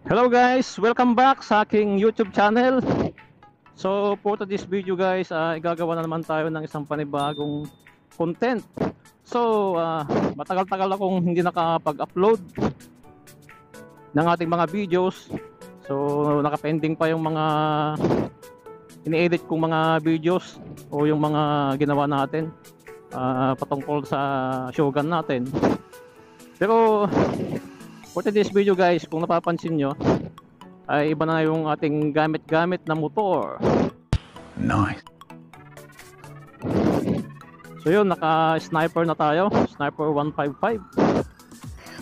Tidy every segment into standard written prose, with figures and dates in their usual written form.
Hello guys, welcome back sa aking YouTube channel. So for today's video guys, igagawa na naman tayo ng isang panibagong content. So matagal-tagal akong hindi nakapag-upload ng ating mga videos. So nakapending pa yung mga ini-edit kong mga videos o yung mga ginawa natin patungkol sa Shogun natin. Pero for today's video guys, kung napapansin nyo, ay iba na yung ating gamit-gamit na motor. Nice. So yun, naka-sniper na tayo. Sniper 155.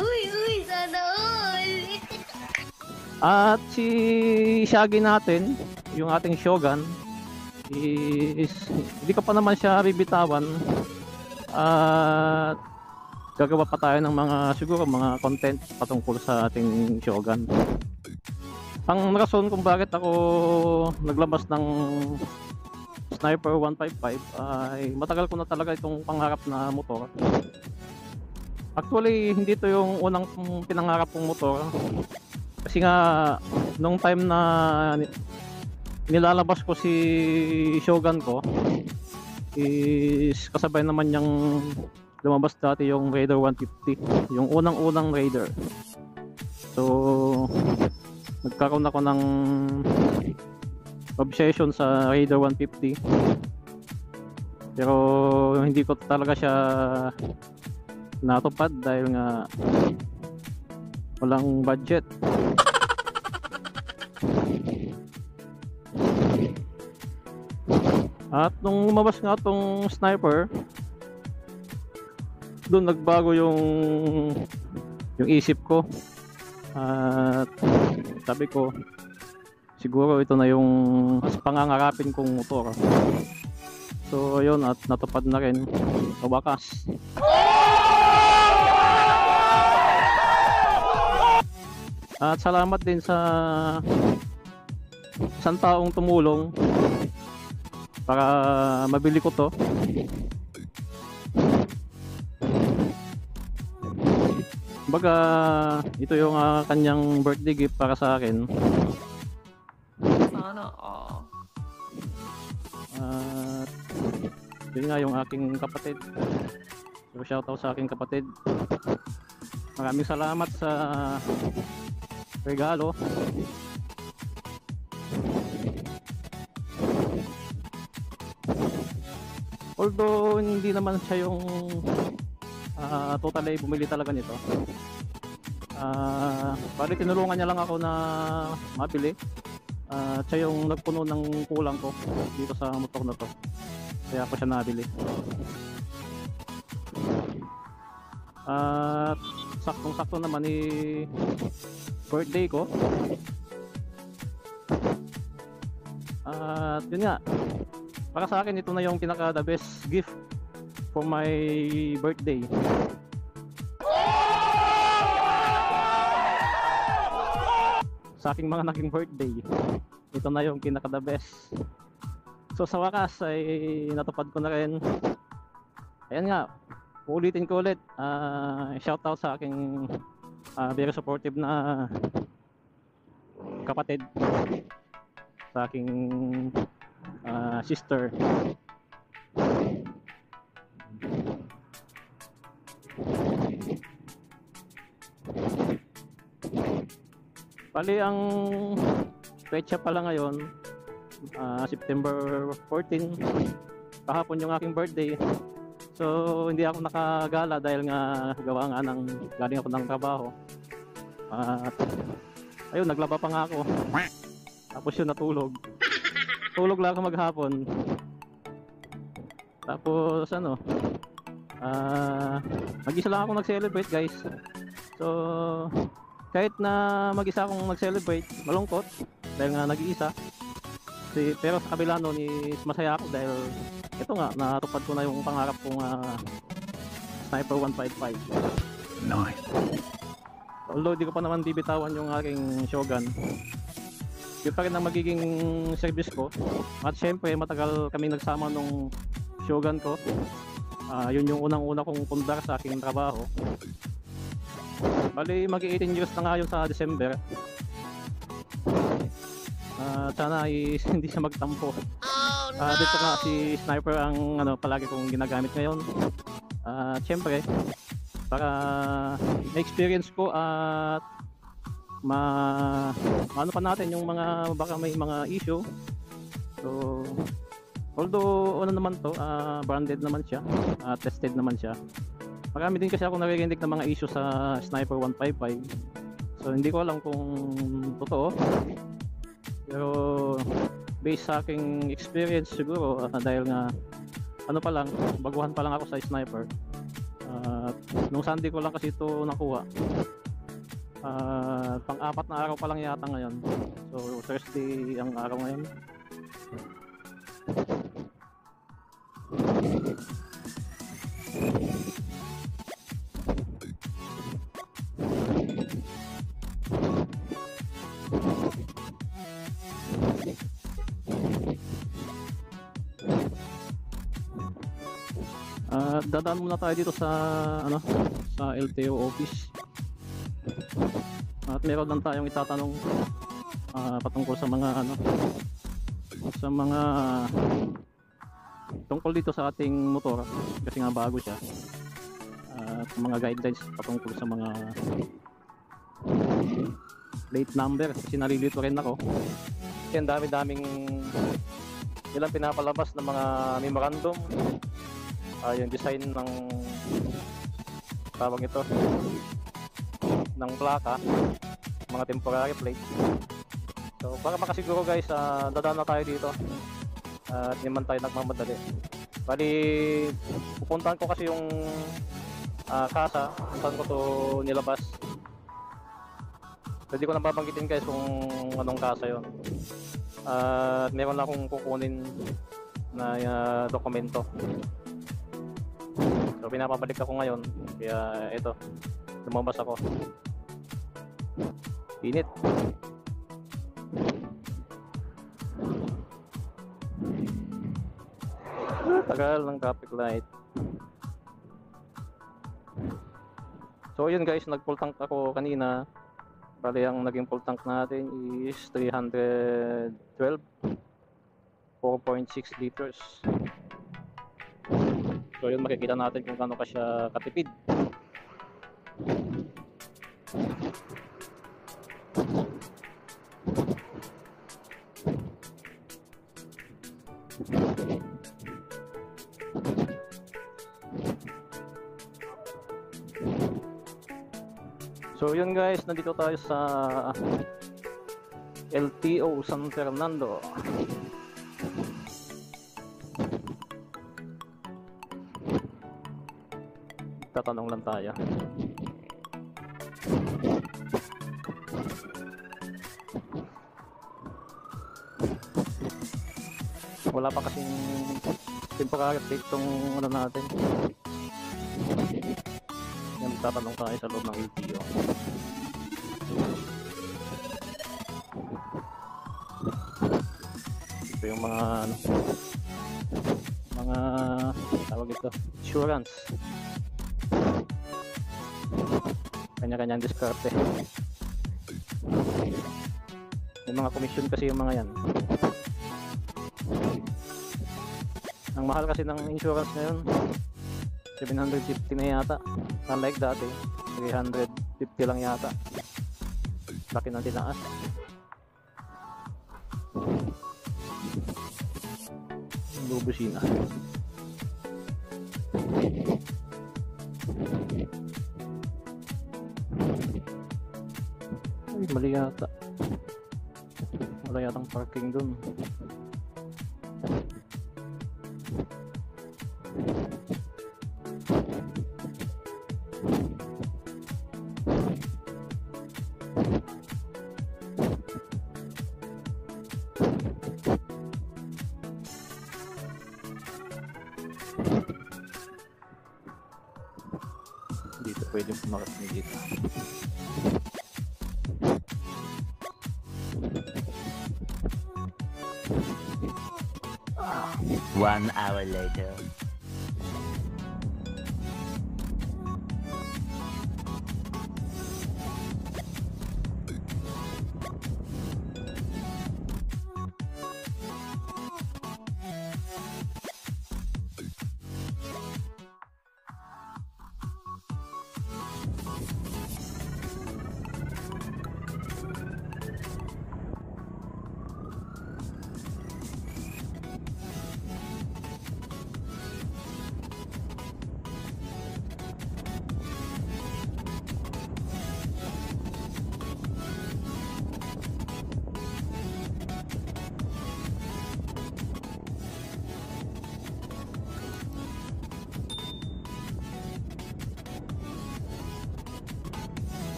Uy, sana all! At si Shaggy natin, yung ating Shogun, is hindi ko pa naman siya bibitawan. At gagawa pa tayo ng siguro mga content patungkol sa ating Shogun. Ang rason kung bakit ako naglabas ng Sniper 155 ay matagal ko na talaga itong pangarap na motor. Actually, hindi to yung unang pinangarap kong motor. Kasi nga, nung time na nilalabas ko si Shogun ko, is kasabay naman niyang lumabas dati yung Raider 150, yung unang-unang Raider. So nagkaroon ako ng obsession sa Raider 150, pero hindi ko talaga siya natupad dahil nga walang budget. At nung lumabas nga tong Sniper, doon nagbago yung isip ko. At sabi ko, siguro ito na yung mas pangangarapin kong motor. So ayun, at natupad na rin sa wakas. At salamat din sa isang taong tumulong para mabili ko to. Baga, ito yung kanyang birthday gift para sa akin. Sana all. At yun nga yung aking kapatid. So shoutout sa aking kapatid. Maraming salamat sa regalo. Although hindi naman siya yung totally bumili talaga nito. Bali tinulungan niya lang ako na mabili. Siya yung nagpuno ng kulang ko dito sa motor na to, kaya ako siya nabili. At saktong-sakto naman birthday ko. At yun nga, para sa akin ito na yung pinaka the best gift for my birthday. Sa aking mga naging birthday, ito na yung pinaka the best. So sa wakas ay natupad ko na rin. Ayan nga, uulitin ko ulit, shoutout sa aking very supportive na kapatid, sa aking sister. Bali ang petsa pala ngayon, September 14, kahapon yung aking birthday. So hindi ako nakagala dahil nga gawa nga galing ako ng trabaho. At ayun, naglaba pa nga ako. Tapos yun, natulog. Tulog lang ako maghapon. Tapos mag-isa lang ako nag-celebrate guys. So kahit na mag-isa akong nag-celebrate, malungkot dahil nga nag-iisa. Pero sa kabila nun is masaya ako dahil ito nga, natupad ko na yung pangarap kong Sniper 155. Nice. Although di ko pa naman bibitawan yung aking Shogun, yun pa rin ang magiging service ko. At syempre matagal kami nagsama nung Shogun ko. Yun yung unang-una kong pundar sa aking trabaho. Bali mag 18 years na nga yun sa December. Sana ay hindi siya magtampo. Dito nga si sniper ang palagi kong ginagamit ngayon. Siyempre para ma-experience ko at ano pa natin yung mga baka may mga issue. So although naman to, branded naman siya, tested naman siya. Marami din kasi ako naririnig ng mga issue sa Sniper 155. So hindi ko alam kung totoo. Pero based sa aking experience siguro, dahil nga baguhan pa lang ako sa Sniper. Nung Sunday ko lang kasi ito nakuha. Pang-apat na araw pa lang yata ngayon. So Thursday ang araw ngayon. Dadaan muna tayo dito sa sa LTO office. At meron lang tayong itatanong patungkol sa mga tungkol dito sa ating motor kasi nga bago siya. Mga guidelines patungkol sa mga plate number kasi nalilito rin ako. Kasi ang dami-daming nilang pinapalabas ng mga memorandum. Yung design ng tawag ito ng plaka, mga temporary plate. So para makasiguro guys, dadaan na tayo dito at hindi man tayo nagmamadali. Bali pupuntahan ko kasi yung kasa saan ko to nilabas. Pwede ko na babanggitin guys kung anong kasa yon. Meron na akong kukunin na dokumento. So pinapabalik ako ngayon, kaya ito, lumabas ako. Init. Tagal ng traffic light. So yun guys, nag-full tank ako kanina. Bali ang naging full tank natin is 312 4.6 liters. So yun, makikita natin kung gaano ka siya katipid. So yun guys, nandito tayo sa LTO San Fernando. Tatanong lang tayo. Wala pa kasing temporary plate itong natin. Yan, tatanong tayo sa loob ng LTO. Ito yung mga tawag ito, insurance. Kanya-kanyang diskarte. May mga commission kasi yung mga yan. Ang mahal kasi ng insurance ngayon, 750 na yata. Unlike dati, 350 lang yata. Laki ng tinaas. Lubusina. Ay, mali yata. Wala yatang parking dun. Dito pwede makarating dito. 1 hour later.